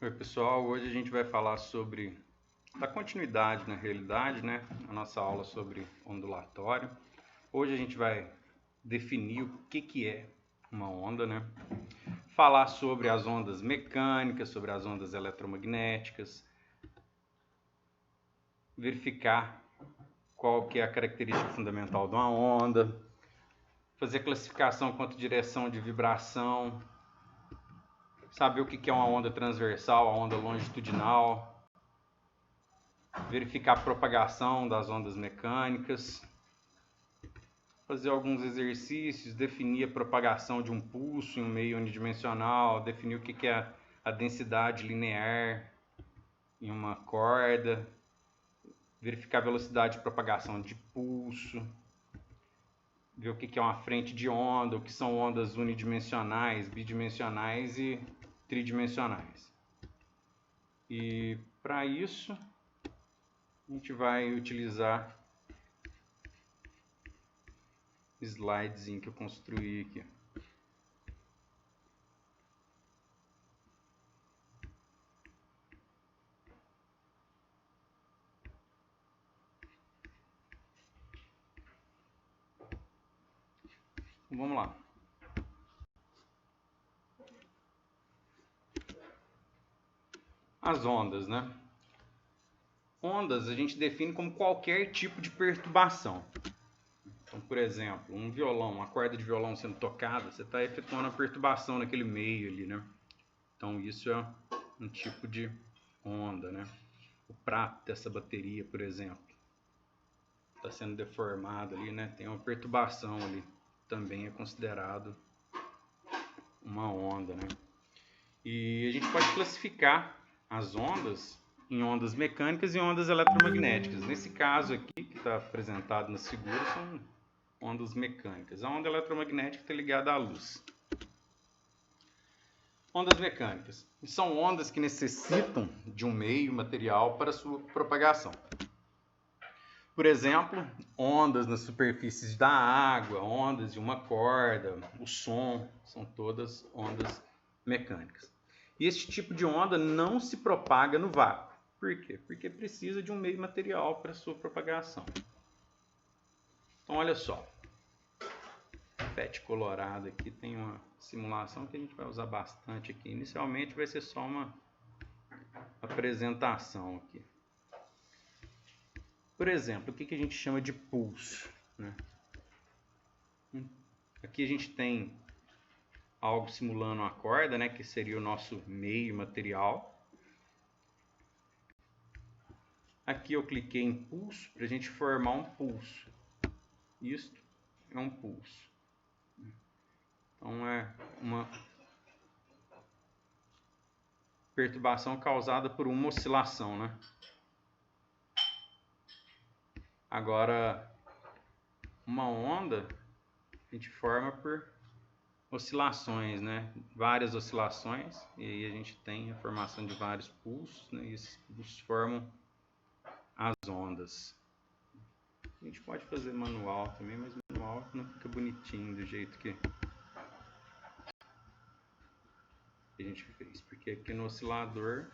Oi pessoal, hoje a gente vai falar sobre a continuidade na realidade, né? A nossa aula sobre ondulatório. Hoje a gente vai definir o que é uma onda, né? Falar sobre as ondas mecânicas, sobre as ondas eletromagnéticas, verificar qual que é a característica fundamental de uma onda, fazer classificação quanto direção de vibração, saber o que é uma onda transversal, a onda longitudinal, verificar a propagação das ondas mecânicas, fazer alguns exercícios, definir a propagação de um pulso em um meio unidimensional, definir o que é a densidade linear em uma corda, verificar a velocidade de propagação de pulso, ver o que é uma frente de onda, o que são ondas unidimensionais, bidimensionais e tridimensionais. E para isso a gente vai utilizar slides que eu construí aqui. Então, vamos lá. As ondas, né? Ondas a gente define como qualquer tipo de perturbação. Então, por exemplo, um violão, uma corda de violão sendo tocada, você está efetuando uma perturbação naquele meio ali, né? Então, isso é um tipo de onda, né? O prato dessa bateria, por exemplo, está sendo deformado ali, né? Tem uma perturbação ali, também é considerado uma onda, né? E a gente pode classificar as ondas em ondas mecânicas e ondas eletromagnéticas. Nesse caso aqui, que está apresentado nas figuras, são ondas mecânicas. A onda eletromagnética está ligada à luz. Ondas mecânicas são ondas que necessitam de um meio material para sua propagação. Por exemplo, ondas nas superfícies da água, ondas de uma corda, o som, são todas ondas mecânicas. E este tipo de onda não se propaga no vácuo. Por quê? Porque precisa de um meio material para sua propagação. Então, olha só. PET colorado aqui tem uma simulação que a gente vai usar bastante aqui. Inicialmente vai ser só uma apresentação aqui. Por exemplo, o que a gente chama de pulso, né? Aqui a gente tem algo simulando uma corda, né, que seria o nosso meio material. Aqui eu cliquei em pulso para a gente formar um pulso. Isto é um pulso. Então é uma perturbação causada por uma oscilação, né? Agora, uma onda a gente forma por oscilações, né? Várias oscilações, e aí a gente tem a formação de vários pulsos, né? E esses pulsos formam as ondas. A gente pode fazer manual também, mas manual não fica bonitinho do jeito que a gente fez, porque aqui no oscilador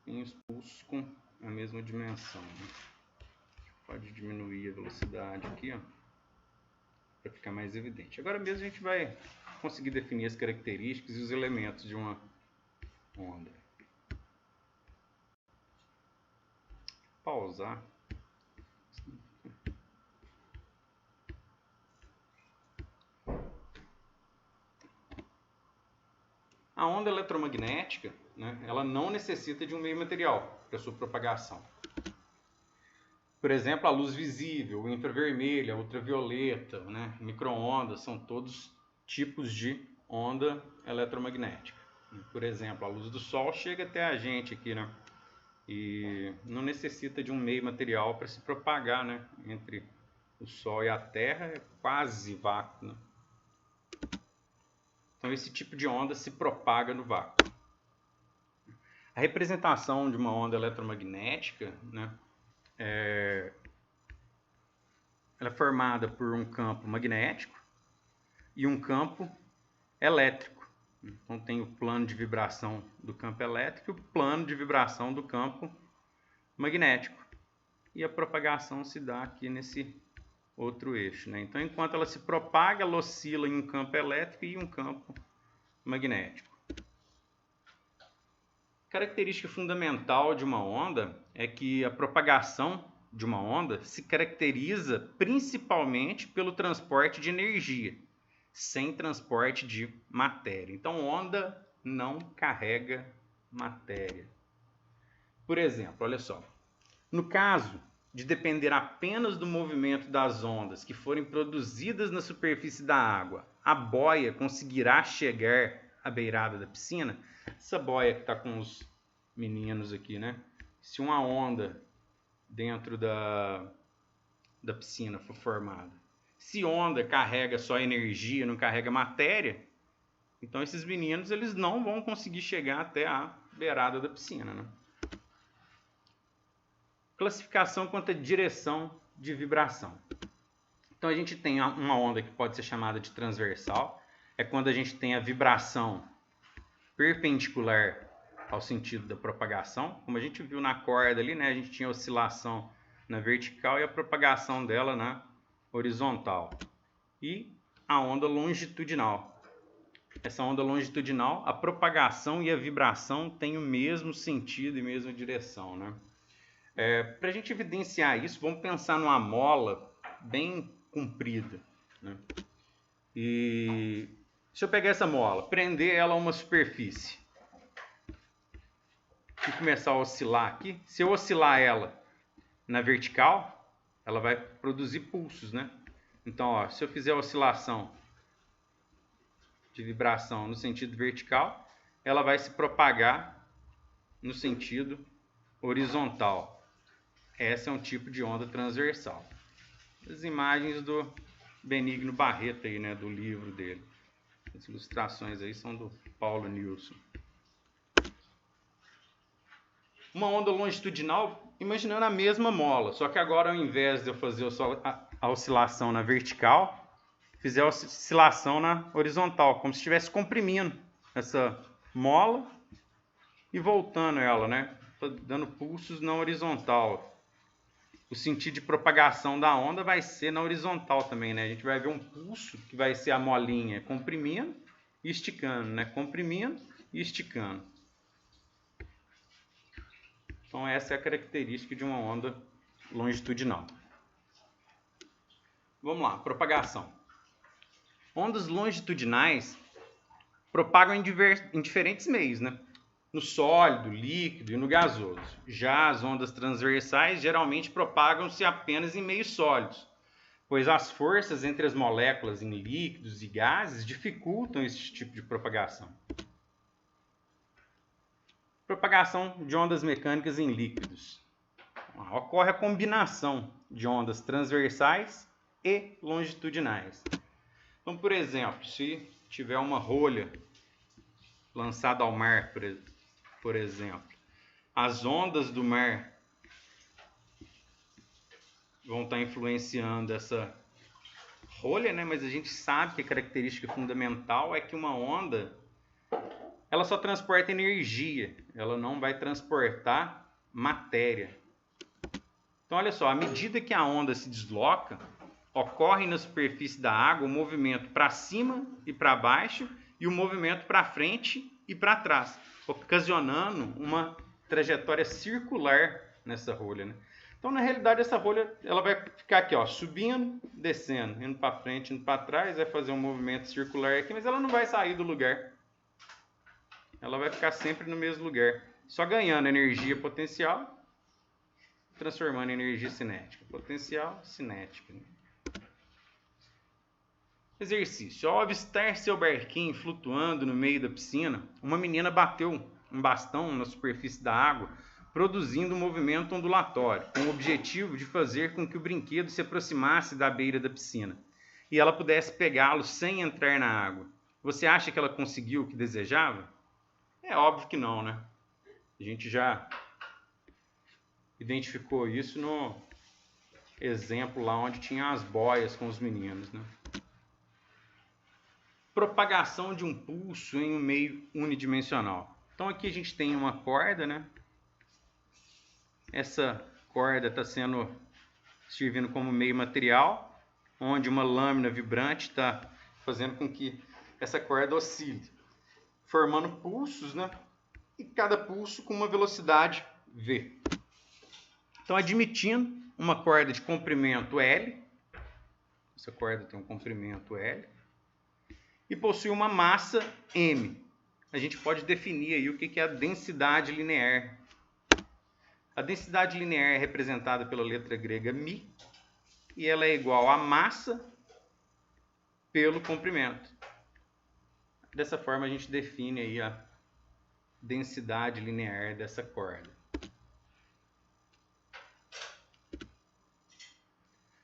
tem os pulsos com a mesma dimensão, né? Pode diminuir a velocidade aqui, ó, para ficar mais evidente. Agora mesmo a gente vai conseguir definir as características e os elementos de uma onda. Pausar. A onda eletromagnética, né, ela não necessita de um meio material para sua propagação. Por exemplo, a luz visível, o infravermelho, a ultravioleta, né, micro-ondas, são todos tipos de onda eletromagnética. Por exemplo, a luz do sol chega até a gente aqui, né, e não necessita de um meio material para se propagar, né, entre o sol e a terra, é quase vácuo, né? Então esse tipo de onda se propaga no vácuo. A representação de uma onda eletromagnética, né, ela é formada por um campo magnético e um campo elétrico. Então tem o plano de vibração do campo elétrico e o plano de vibração do campo magnético. E a propagação se dá aqui nesse outro eixo, né? Então, enquanto ela se propaga, ela oscila em um campo elétrico e um campo magnético. Característica fundamental de uma onda é que a propagação de uma onda se caracteriza principalmente pelo transporte de energia, sem transporte de matéria. Então, onda não carrega matéria. Por exemplo, olha só, no caso de depender apenas do movimento das ondas que forem produzidas na superfície da água, a boia conseguirá chegar à beirada da piscina? Essa boia que está com os meninos aqui, né? Se uma onda dentro da piscina for formada, se onda carrega só energia, não carrega matéria, então esses meninos eles não vão conseguir chegar até a beirada da piscina, né? Classificação quanto à direção de vibração. Então a gente tem uma onda que pode ser chamada de transversal, é quando a gente tem a vibração perpendicular ao sentido da propagação. Como a gente viu na corda ali, né, a gente tinha oscilação na vertical e a propagação dela na horizontal. E a onda longitudinal. Essa onda longitudinal, a propagação e a vibração têm o mesmo sentido e mesma direção, né? Para a gente evidenciar isso, vamos pensar numa mola bem comprida, né? E se eu pegar essa mola, prender ela a uma superfície e começar a oscilar aqui, se eu oscilar ela na vertical, ela vai produzir pulsos, né? Então, ó, se eu fizer a oscilação de vibração no sentido vertical, ela vai se propagar no sentido horizontal. Esse é um tipo de onda transversal. As imagens do Benigno Barreto aí, né, do livro dele. As ilustrações aí são do Paulo Nilson. Uma onda longitudinal, imaginando a mesma mola, só que agora ao invés de eu fazer a oscilação na vertical, fizer a oscilação na horizontal, como se estivesse comprimindo essa mola e voltando ela, né, dando pulsos na horizontal. O sentido de propagação da onda vai ser na horizontal também, né? A gente vai ver um pulso que vai ser a molinha comprimindo e esticando, né? Comprimindo e esticando. Então essa é a característica de uma onda longitudinal. Vamos lá, propagação. Ondas longitudinais propagam em diferentes meios, né? No sólido, líquido e no gasoso. Já as ondas transversais geralmente propagam-se apenas em meios sólidos, pois as forças entre as moléculas em líquidos e gases dificultam esse tipo de propagação. Propagação de ondas mecânicas em líquidos. Ocorre a combinação de ondas transversais e longitudinais. Então, por exemplo, se tiver uma rolha lançada ao mar, por exemplo, as ondas do mar vão estar influenciando essa rolha, né? Mas a gente sabe que a característica fundamental é que uma onda ela só transporta energia, ela não vai transportar matéria. Então, olha só, à medida que a onda se desloca, ocorre na superfície da água o movimento para cima e para baixo e o movimento para frente e para trás, ocasionando uma trajetória circular nessa rolha, né? Então, na realidade, essa rolha ela vai ficar aqui, ó, subindo, descendo, indo para frente, indo para trás, vai fazer um movimento circular aqui, mas ela não vai sair do lugar. Ela vai ficar sempre no mesmo lugar, só ganhando energia potencial, transformando em energia cinética. Potencial, cinética. Exercício. Ao avistar seu barquinho flutuando no meio da piscina, uma menina bateu um bastão na superfície da água, produzindo um movimento ondulatório, com o objetivo de fazer com que o brinquedo se aproximasse da beira da piscina e ela pudesse pegá-lo sem entrar na água. Você acha que ela conseguiu o que desejava? É óbvio que não, né? A gente já identificou isso no exemplo lá onde tinha as boias com os meninos, né? propagação de um pulso em um meio unidimensional. Então aqui a gente tem uma corda, né? Essa corda está servindo como meio material, onde uma lâmina vibrante está fazendo com que essa corda oscile, formando pulsos, né? E cada pulso com uma velocidade v. Então, admitindo uma corda de comprimento L, essa corda tem um comprimento L, e possui uma massa m. A gente pode definir aí o que é a densidade linear. A densidade linear é representada pela letra grega μ, e ela é igual a massa pelo comprimento. Dessa forma a gente define aí a densidade linear dessa corda.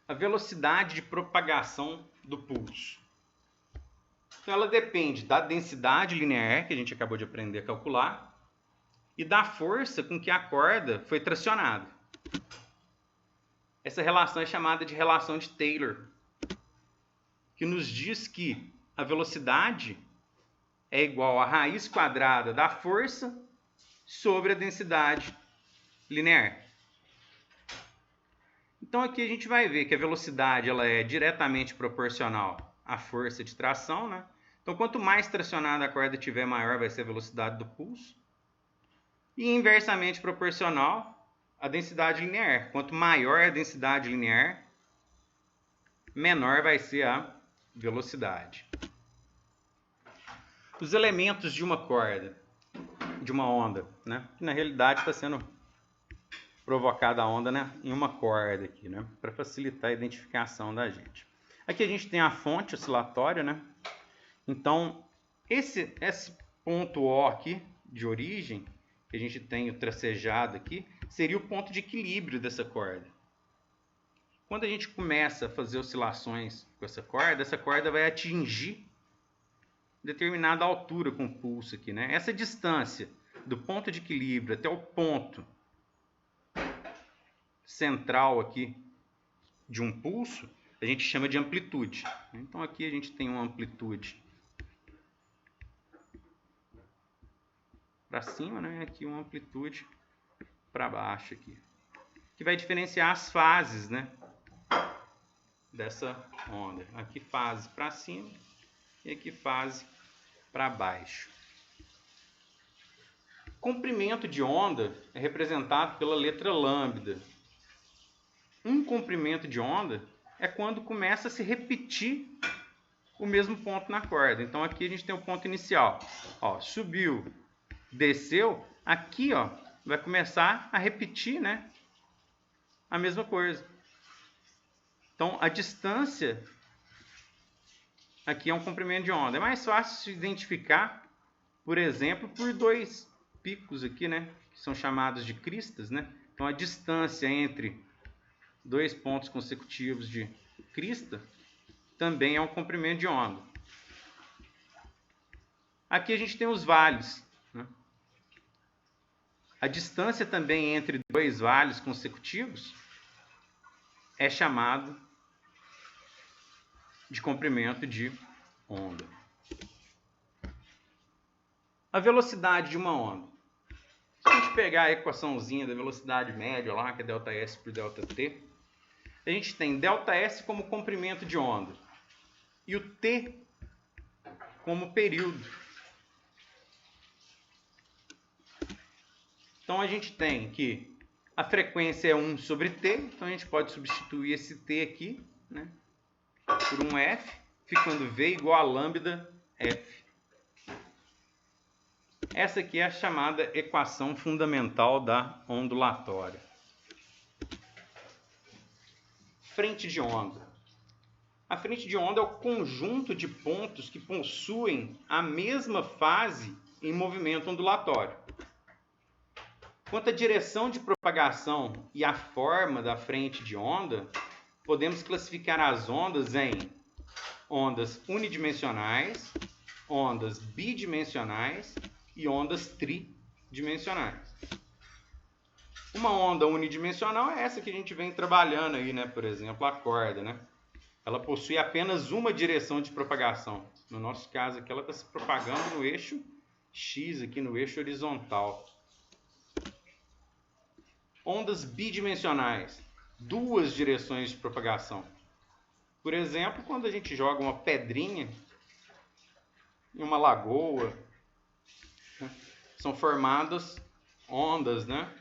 A velocidade de propagação do pulso. Então, ela depende da densidade linear, que a gente acabou de aprender a calcular, e da força com que a corda foi tracionada. Essa relação é chamada de relação de Taylor, que nos diz que a velocidade é igual à raiz quadrada da força sobre a densidade linear. Então aqui a gente vai ver que a velocidade ela é diretamente proporcional à força de tração, né? Então quanto mais tracionada a corda tiver, maior vai ser a velocidade do pulso. E inversamente proporcional à densidade linear. Quanto maior a densidade linear, menor vai ser a velocidade. Os elementos de uma corda, de uma onda, né? Que na realidade está sendo provocada a onda, né, em uma corda aqui, né, para facilitar a identificação da gente. Aqui a gente tem a fonte oscilatória, né? Então esse ponto O aqui de origem que a gente tem o tracejado aqui seria o ponto de equilíbrio dessa corda. Quando a gente começa a fazer oscilações com essa corda vai atingir determinada altura com o pulso aqui, né? Essa distância do ponto de equilíbrio até o ponto central aqui de um pulso, a gente chama de amplitude. Então aqui a gente tem uma amplitude para cima, né? Aqui uma amplitude para baixo aqui, que vai diferenciar as fases, né, dessa onda. Aqui fase para cima e aqui fase para baixo. Comprimento de onda é representado pela letra lambda. Um comprimento de onda é quando começa a se repetir o mesmo ponto na corda. Então aqui a gente tem o ponto inicial. Ó, subiu, desceu, aqui ó, vai começar a repetir, né, a mesma coisa. Então a distância aqui é um comprimento de onda. É mais fácil de identificar, por exemplo, por dois picos aqui, né, que são chamados de cristas, né? Então a distância entre dois pontos consecutivos de crista também é um comprimento de onda. Aqui a gente tem os vales, né? A distância também entre dois vales consecutivos é chamado de comprimento de onda. A velocidade de uma onda. Se a gente pegar a equaçãozinha da velocidade média lá, que é ΔS por ΔT, a gente tem ΔS como comprimento de onda e o T como período. Então a gente tem que a frequência é 1 sobre T, então a gente pode substituir esse T aqui, né, por um F, ficando V igual a lambda F. Essa aqui é a chamada equação fundamental da ondulatória. Frente de onda. A frente de onda é o conjunto de pontos que possuem a mesma fase em movimento ondulatório. Quanto à direção de propagação e a forma da frente de onda, podemos classificar as ondas em ondas unidimensionais, ondas bidimensionais e ondas tridimensionais. Uma onda unidimensional é essa que a gente vem trabalhando aí, né? Por exemplo, a corda, né? Ela possui apenas uma direção de propagação. No nosso caso aqui, ela está se propagando no eixo X, aqui no eixo horizontal. Ondas bidimensionais, duas direções de propagação. Por exemplo, quando a gente joga uma pedrinha em uma lagoa, né, são formadas ondas, né?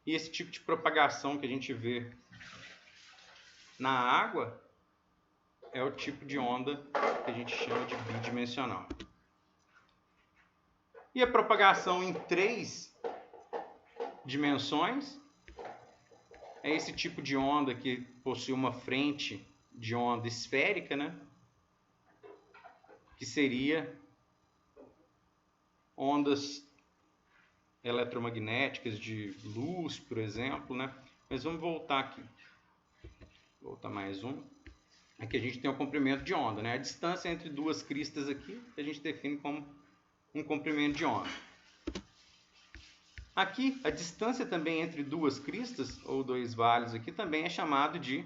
E esse tipo de propagação que a gente vê na água é o tipo de onda que a gente chama de bidimensional. E a propagação em 3 dimensões é esse tipo de onda que possui uma frente de onda esférica, né? Que seria ondas eletromagnéticas de luz, por exemplo, né? Mas vamos voltar aqui. Voltar mais um. Aqui a gente tem o comprimento de onda, né? A distância entre duas cristas aqui a gente define como um comprimento de onda. Aqui, a distância também entre duas cristas, ou dois vales aqui, também é chamado de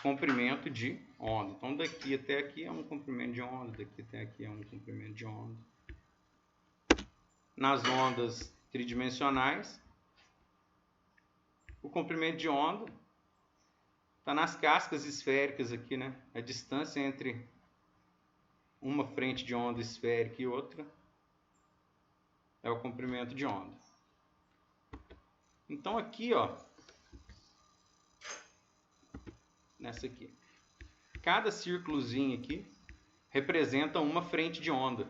comprimento de onda. Então, daqui até aqui é um comprimento de onda, daqui até aqui é um comprimento de onda. Nas ondas tridimensionais, o comprimento de onda está nas cascas esféricas aqui, né? A distância entre uma frente de onda esférica e outra é o comprimento de onda. Então aqui, ó, nessa aqui, cada círculozinho aqui representa uma frente de onda.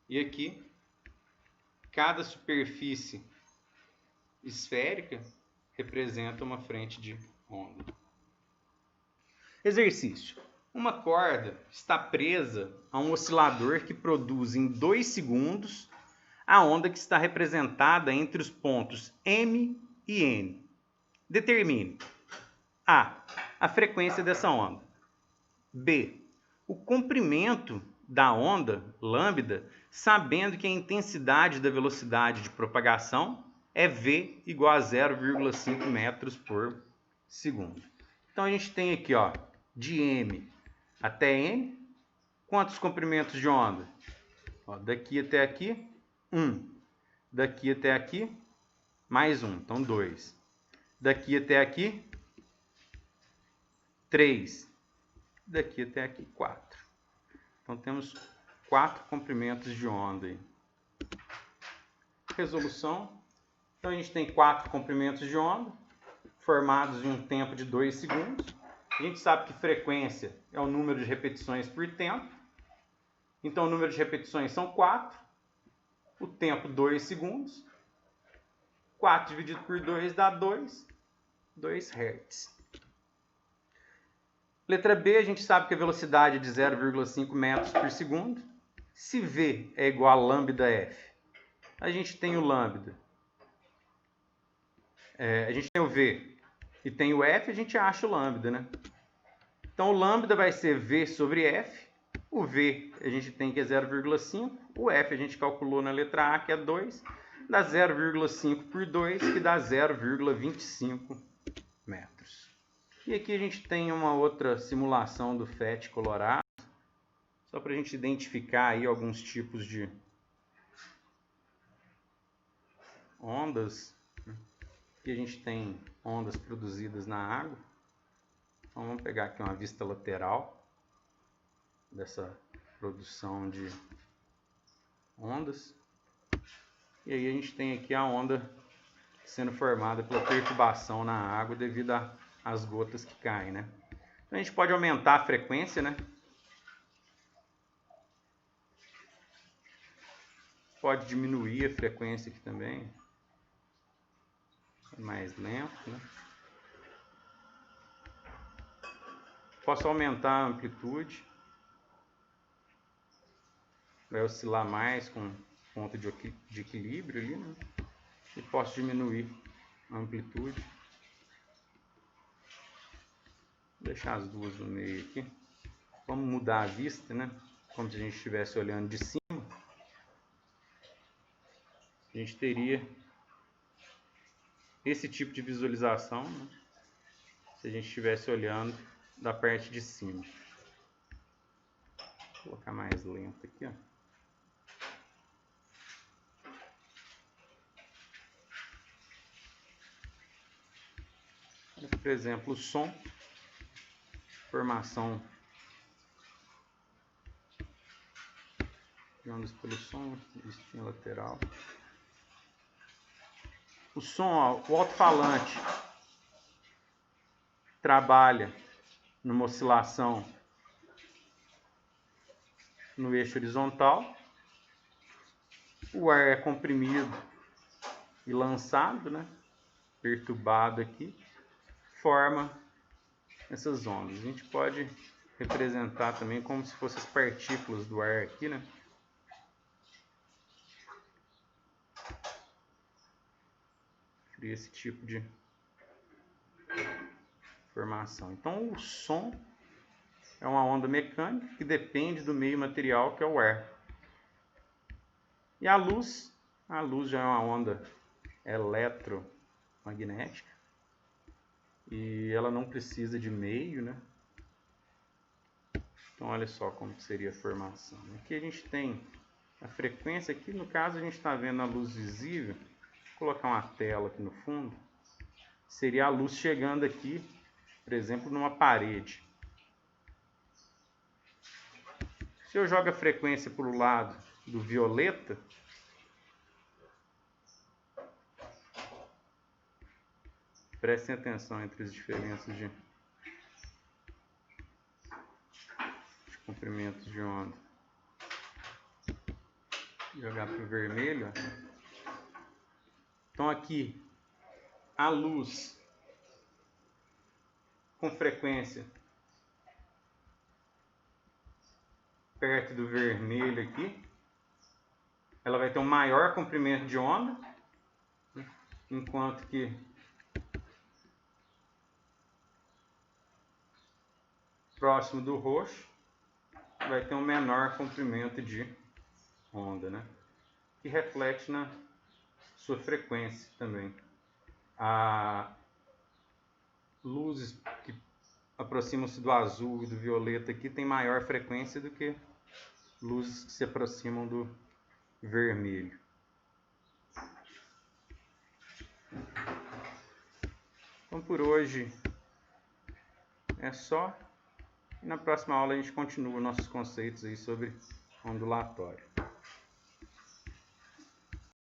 E aqui, cada superfície esférica representa uma frente de onda. Exercício. Uma corda está presa a um oscilador que produz em 2 segundos a onda que está representada entre os pontos M e N. Determine a frequência dessa onda. B, o comprimento da onda, lambda, sabendo que a intensidade da velocidade de propagação é V igual a 0,5 metros por segundo. Então a gente tem aqui, ó, de M até N, quantos comprimentos de onda? Ó, daqui até aqui, 1. Daqui até aqui, mais 1, então 2. Daqui até aqui, 3. Daqui até aqui, 4. Então temos 4 comprimentos de onda aí. Resolução. Então a gente tem 4 comprimentos de onda, formados em um tempo de 2 segundos. A gente sabe que frequência é o número de repetições por tempo. Então o número de repetições são 4. O tempo 2 segundos. 4 dividido por 2 dá 2 Hz. Letra B, a gente sabe que a velocidade é de 0,5 metros por segundo. Se V é igual a lambda F, a gente tem o lambda. A gente tem o V e tem o F, a gente acha o lambda, né? Então o lambda vai ser V sobre F. O V a gente tem que é 0,5. O F a gente calculou na letra A, que é 2. Dá 0,5 por 2, que dá 0,25 metros. E aqui a gente tem uma outra simulação do FET colorado, só para a gente identificar aí alguns tipos de ondas. Aqui a gente tem ondas produzidas na água. Então vamos pegar aqui uma vista lateral dessa produção de ondas. E aí a gente tem aqui a onda sendo formada pela perturbação na água devido às gotas que caem, né? Então a gente pode aumentar a frequência, né? Pode diminuir a frequência aqui também. É mais lento, né? Posso aumentar a amplitude. Vai oscilar mais com ponto de equilíbrio ali, né? E posso diminuir a amplitude. Vou deixar as duas no meio aqui. Vamos mudar a vista, né? Como se a gente estivesse olhando de cima. A gente teria esse tipo de visualização, né? Se a gente estivesse olhando da parte de cima. Vou colocar mais lento aqui, ó. Por exemplo, o som, formação de ondas pelo som, listinha lateral. O som, ó, o alto-falante trabalha numa oscilação no eixo horizontal. O ar é comprimido e lançado, né? Perturbado aqui, forma essas ondas. A gente pode representar também como se fossem as partículas do ar aqui, né? Cria esse tipo de formação. Então, o som é uma onda mecânica que depende do meio material, que é o ar. E a luz já é uma onda eletromagnética e ela não precisa de meio, né? Então, olha só como seria a formação. Aqui a gente tem a frequência, aqui no caso a gente está vendo a luz visível. Vou colocar uma tela aqui no fundo. Seria a luz chegando aqui, por exemplo, numa parede. Se eu jogo a frequência para o lado do violeta, prestem atenção entre as diferenças de comprimentos de onda. Jogar para o vermelho. Então aqui a luz com frequência perto do vermelho aqui, ela vai ter um maior comprimento de onda, enquanto que próximo do roxo vai ter um menor comprimento de onda, né? Que reflete na sua frequência também. Luzes que aproximam-se do azul e do violeta aqui tem maior frequência do que luzes que se aproximam do vermelho. Então por hoje é só. E na próxima aula a gente continua nossos conceitos aí sobre ondulatório.